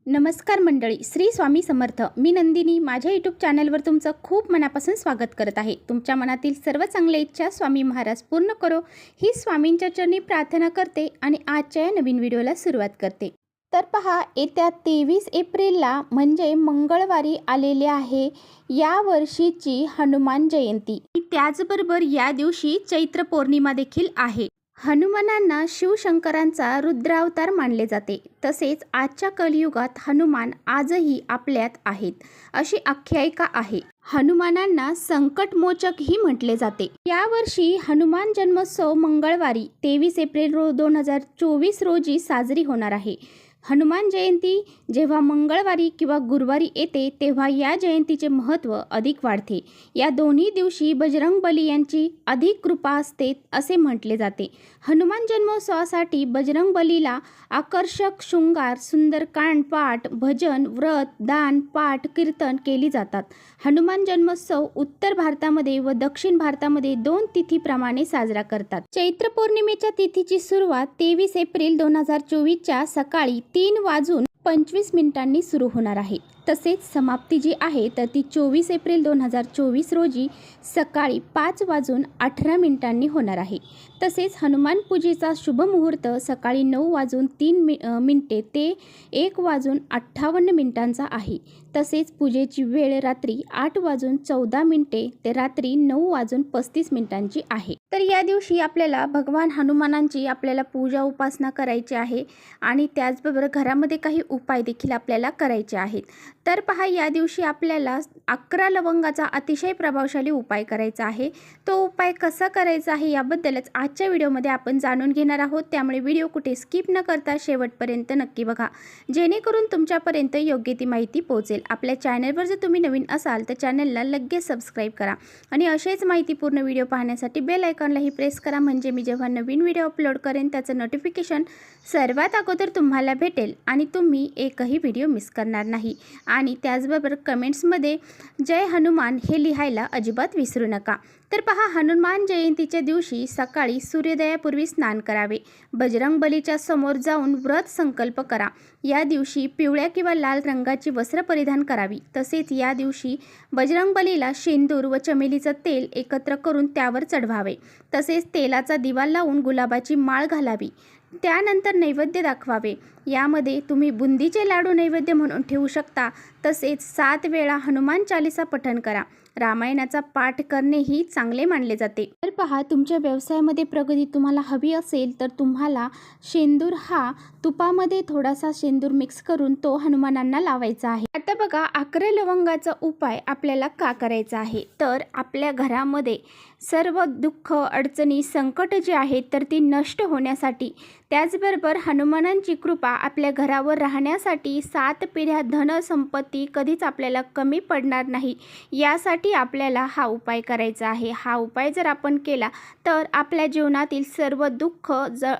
नमस्कार मंडळी, श्री स्वामी समर्थ. मी नंदिनी माझ्या यूट्यूब चॅनलवर तुमचं खूप मनापासून स्वागत करत आहे. तुमच्या मनातील सर्व चांगल्या इच्छा स्वामी महाराज पूर्ण करो ही स्वामींच्या चरणी प्रार्थना करते आणि आजच्या या नवीन व्हिडिओला सुरुवात करते. तर पहा, येत्या 23 एप्रिलला म्हणजे मंगळवारी आलेले आहे या वर्षीची हनुमान जयंती. त्याचबरोबर या दिवशी चैत्र पौर्णिमा देखील आहे. हनुमानांना शिवशंकरांचा रुद्रावतार मानले जाते. तसेच आजच्या कलियुगात हनुमान आजही आपल्यात आहेत अशी आख्यायिका आहे. हनुमानांना संकटमोचकही म्हटले जाते. यावर्षी हनुमान जन्मोत्सव मंगळवारी 23 एप्रिल 2024 रोजी साजरी होणार आहे. हनुमान जयंती जेव्हा मंगळवारी किंवा गुरुवारी येते तेव्हा या जयंतीचे महत्त्व अधिक वाढते. या दोन्ही दिवशी बजरंगबली यांची अधिक कृपा असते असे म्हटले जाते. हनुमान जन्मोत्सवासाठी बजरंगबलीला आकर्षक शृंगार, सुंदरकांड पाठ, भजन, व्रत, दान, पाठ, कीर्तन केली जातात. हनुमान जन्मोत्सव उत्तर भारतामध्ये व दक्षिण भारतामध्ये 2 तिथीप्रमाणे साजरा करतात. चैत्र पौर्णिमेच्या तिथीची सुरुवात 23 एप्रिल 2024च्या सकाळी 3:25 सुरू होणार आहे. तसेच समाप्ती जी आहे तर ती 24 एप्रिल 2024 रोजी सकाळी 5:18 होणार आहे. तसेच हनुमान पूजेचा शुभ मुहूर्त सकाळी 9:03 ते 1:58 आहे. तसेच पूजेची वेळ रात्री 8:14 ते रात्री 9:35 आहे. तर या दिवशी आपल्याला भगवान हनुमानांची पूजा उपासना करायची आहे आणि त्याचबरोबर घरामध्ये काही उपाय देखील आपल्याला करायचे आहेत. तर पहा, या दिवशी आपल्याला 11 लवंगाचा अतिशय प्रभावशाली उपाय करायचा आहे. तो उपाय कसा करायचा आहे याबद्दलच आजच्या व्हिडिओमध्ये आपण जाणून घेणार आहोत. त्यामुळे व्हिडिओ कुठे स्किप न करता शेवटपर्यंत नक्की बघा, जेणेकरून तुमच्यापर्यंत योग्य ती माहिती पोहोचेल. आपल्या चॅनलवर जर तुम्ही नवीन असाल तर चॅनलला लगेच सबस्क्राईब करा आणि असेच माहितीपूर्ण व्हिडिओ पाहण्यासाठी बेल आयकॉनलाही प्रेस करा, म्हणजे मी जेव्हा नवीन व्हिडिओ अपलोड करेन त्याचं नोटिफिकेशन सर्वात अगोदर तुम्हाला भेटेल आणि तुम्ही एकही व्हिडिओ मिस करणार नाही. आणि त्याचबरोबर कमेंट्समध्ये जय हनुमान हे लिहायला अजिबात विसरू नका. तर पहा, हनुमान जयंतीच्या दिवशी सकाळी सूर्योदयापूर्वी स्नान करावे. बजरंगबलीच्या समोर जाऊन व्रत संकल्प करा. या दिवशी पिवळ्या किंवा लाल रंगाची वस्त्र परिधान करावी. तसेच या दिवशी बजरंगबलीला शेंदूर व चमेलीचं तेल एकत्र करून त्यावर चढवावे. तसेच तेलाचा दिवा लावून गुलाबाची माळ घालावी. त्यानंतर नैवेद्य दाखवावे. यामध्ये तुम्ही बुंदीचे लाडू नैवेद्य म्हणून ठेवू शकता. तसेच 7 वेळा हनुमान चालीसा पठण करा. रामायणाचा पाठ करणेही चांगले मानले जाते. तर पहा, तुमच्या व्यवसायामध्ये प्रगती तुम्हाला हवी असेल तर तुम्हाला शेंदूर हा तुपामध्ये थोडासा शेंदूर मिक्स करून तो हनुमानांना लावायचा आहे. आता बघा, 11 लवंगाचा उपाय आपल्याला का करायचा आहे तर आपल्या घरामध्ये सर्व दुःख, अडचणी, संकट जे आहेत तर ती नष्ट होण्यासाठी, त्याचबरोबर हनुमानांची कृपा आपल्या घरावर राहण्यासाठी, 7 पिढ्या धन संपत्ती कधीच आपल्याला कमी पडणार नाही यासाठी आपल्याला हा उपाय करायचा आहे. हा उपाय जर आपण केला तर आपल्या जीवनातील सर्व दुःख,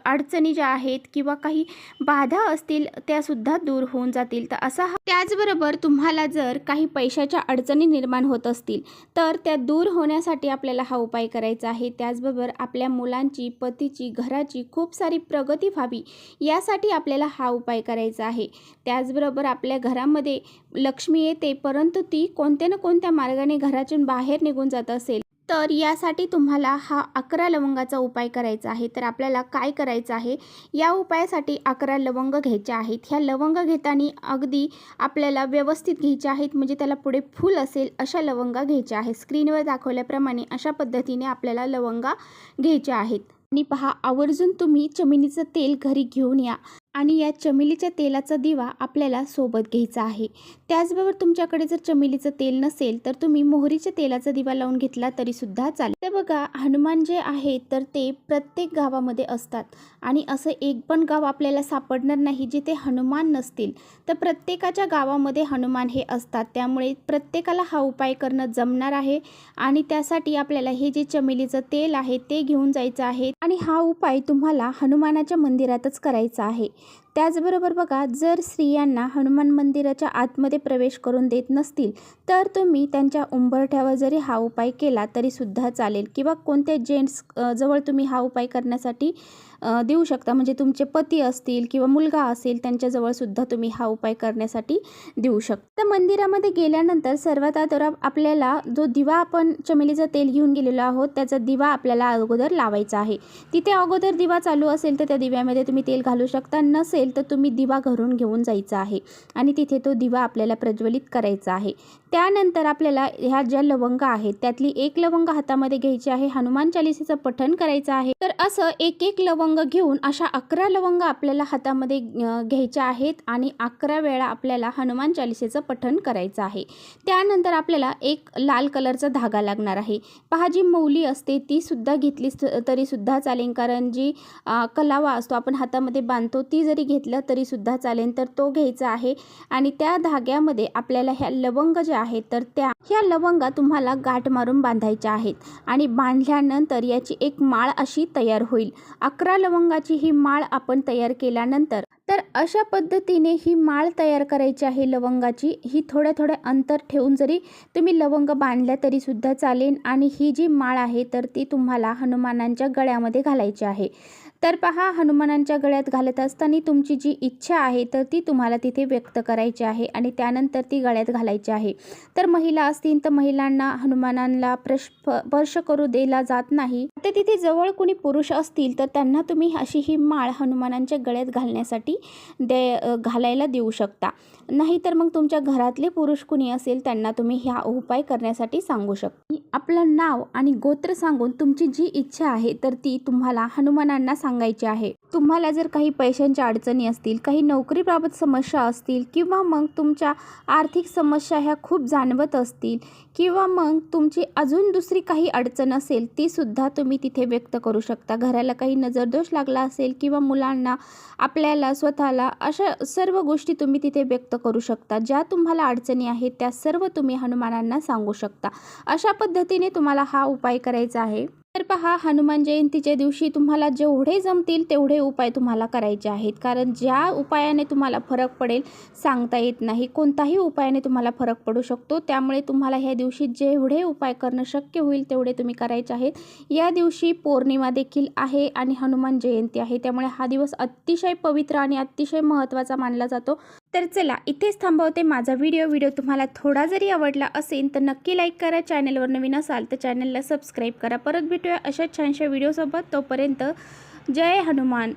अडचणी ज्या आहेत किंवा काही बाधा असतील त्यासुद्धा दूर होऊन जातील. तर असा त्याचबरोबर तुम्हाला जर काही पैशाच्या अडचणी निर्माण होत असतील तर त्या दूर होण्यासाठी आपल्याला हा उपाय करायचा आहे. त्याचबरोबर आपल्या मुलांची, पतीची, घराची खूप सारी प्रगती व्हावी यासाठी आपल्याला हा उपाय करायचा आहे. त्याचबरोबर आपल्या घरामध्ये लक्ष्मी येते परंतु ती कोणत्या ना कोणत्या मार्गाने घरातून बाहेर निघून जात असेल तर यासाठी तुम्हाला हा 11 लवंगाचा उपाय करायचा आहे. तर आपल्याला काय करायचं आहे, या उपायासाठी 11 लवंग घ्यायचे आहेत. ह्या लवंग घेताना अगदी आपल्याला व्यवस्थित घ्यायचे आहेत, म्हणजे त्याला पुढे फूल असेल अशा लवंगा घ्यायच्या आहेत. स्क्रीनवर दाखवल्याप्रमाणे अशा पद्धतीने आपल्याला लवंगा घ्यायच्या आहेत. आणि पहा, आवर्जून तुम्ही चमेलीचं तेल घरी घेऊन या आणि या चमेलीच्या तेलाचा दिवा आपल्याला सोबत घ्यायचा आहे. त्याचबरोबर तुमच्याकडे जर चमेलीचं तेल नसेल तर तुम्ही मोहरीच्या तेलाचा दिवा लावून घेतला तरी सुद्धा चालेल. तर बघा, हनुमान जे आहेत तर ते प्रत्येक गावामध्ये असतात आणि असं एक पण गाव आपल्याला सापडणार नाही जिथे हनुमान नसतील. तर प्रत्येकाच्या गावामध्ये हनुमान हे असतात. त्यामुळे प्रत्येकाला हा उपाय करणं जमणार आहे आणि त्यासाठी आपल्याला हे जे चमेलीचं तेल आहे ते घेऊन जायचं आहे आणि हा उपाय तुम्हाला हनुमानाच्या मंदिरातच करायचा आहे. त्याचबरोबर बघा, जर स्त्रियांना हनुमान मंदिराच्या आतमध्ये प्रवेश करून देत नसतील तर तुम्ही त्यांच्या उंबरठ्यावर जरी हा उपाय केला तरी सुद्धा चालेल किंवा कोणत्या जेंट्स जवळ तुम्ही हा उपाय करण्यासाठी देऊ शकता. म्हणजे तुमचे पती असतील किंवा मुलगा असेल त्यांच्याजवळ सुद्धा तुम्ही हा उपाय करण्यासाठी देऊ शकता. तर मंदिरामध्ये गेल्यानंतर सर्वात अगोदर आपल्याला जो दिवा आपण चमेलीचं तेल घेऊन गेलेलो आहोत त्याचा दिवा आपल्याला अगोदर लावायचा आहे. तिथे अगोदर दिवा चालू असेल तर त्या दिव्यामध्ये तुम्ही तेल घालू शकता, नसेल तर तुम्ही दिवा घरून घेऊन जायचा आहे आणि तिथे तो दिवा आपल्याला प्रज्वलित करायचा आहे. त्यानंतर आपल्याला ह्या ज्या लवंगा आहेत त्यातली एक लवंग हातामध्ये घ्यायची आहे, हनुमान चालीसेचं पठण करायचं आहे. तर असं एक एक लवंग घेऊन अशा 11 लवंग आपल्याला हातामध्ये घ्यायच्या आहेत आणि 11 वेळा आपल्याला हनुमान चालीसेचं पठण करायचं आहे. त्यानंतर आपल्याला एक लाल कलरचा धागा लागणार आहे. पहा, जी मौली असते ती सुद्धा घेतली तरी सुद्धा चालेल, कारण जी कलावा असतो आपण हातामध्ये बांधतो ती जरी घेतलं तरी सुद्धा चालेल. तर तो घ्यायचा आहे आणि त्या धाग्यामध्ये आपल्याला ह्या लवंग ज्या आहेत तर ह्या लवंगा तुम्हाला गाठ मारून बांधायच्या आहेत आणि बांधल्यानंतर याची एक माळ अशी तयार होईल. 11 लवंगाची ही माळ आपण तयार केल्यानंतर तर अशा पद्धतीने ही माळ तयार करायची आहे लवंगाची. ही थोड्या अंतर ठेवून जरी तुम्ही लवंग बांधल्या तरी सुद्धा चालेल आणि ही जी माळ आहे तर ती तुम्हाला हनुमानांच्या गळ्यामध्ये घालायची आहे. तर पहा, हनुमानांच्या गळ्यात घालत असताना तुमची जी इच्छा आहे तर ती तुम्हाला तिथे व्यक्त करायची आहे आणि त्यानंतर ती गळ्यात घालायची आहे. तर महिला असतील तर महिलांना हनुमानांना स्पर्श करू दिला जात नाही. तर तिथे जवळ कोणी पुरुष असतील तर त्यांना तुम्ही अशी ही माळ हनुमानांच्या गळ्यात घालण्यासाठी घालायला देऊ शकता. नाहीतर मग तुमच्या घरातले पुरुष कुणी असेल त्यांना तुम्ही ह्या उपाय करण्यासाठी सांगू शकता. आपलं नाव आणि गोत्र सांगून तुमची जी इच्छा आहे तर ती तुम्हाला हनुमानांना सांगायची आहे. तुम्हाला जर काही पैशांच्या अडचणी असतील, काही नोकरीबाबत समस्या असतील किंवा मग तुमच्या आर्थिक समस्या ह्या खूप जाणवत असतील किंवा मग तुमची अजून दुसरी काही अडचण असेल ती सुद्धा तुम्ही तिथे व्यक्त करू शकता. घराला काही नजरदोष लागला असेल किंवा मुलांना, आपल्याला स्वतःला, अशा सर्व गोष्टी तुम्ही तिथे व्यक्त करू शकता. ज्या तुम्हाला अडचणी आहेत त्या सर्व तुम्ही हनुमानांना सांगू शकता. अशा पद्धतीने तुम्हाला हा उपाय करायचा आहे. तर पहा, हनुमान जयंतीच्या दिवशी तुम्हाला जेवढे जमतील तेवढे उपाय तुम्हाला करायचे आहेत, कारण ज्या उपायाने तुम्हाला फरक पडेल सांगता येत नाही. कोणताही उपायाने तुम्हाला फरक पडू शकतो. त्यामुळे तुम्हाला ह्या दिवशी जेवढे उपाय करणं शक्य होईल तेवढे तुम्ही करायचे आहेत. या दिवशी पौर्णिमा देखील आहे आणि हनुमान जयंती आहे, त्यामुळे हा दिवस अतिशय पवित्र आणि अतिशय महत्त्वाचा मानला जातो. तर चला, इथेच थांबवते माझा व्हिडिओ तुम्हाला थोडा जरी आवडला असेल तर नक्की लाईक करा. चॅनलवर नवीन असाल तर चॅनलला सबस्क्राईब करा. परत भेटूया अशा छानशा व्हिडिओसोबत. तोपर्यंत जय हनुमान.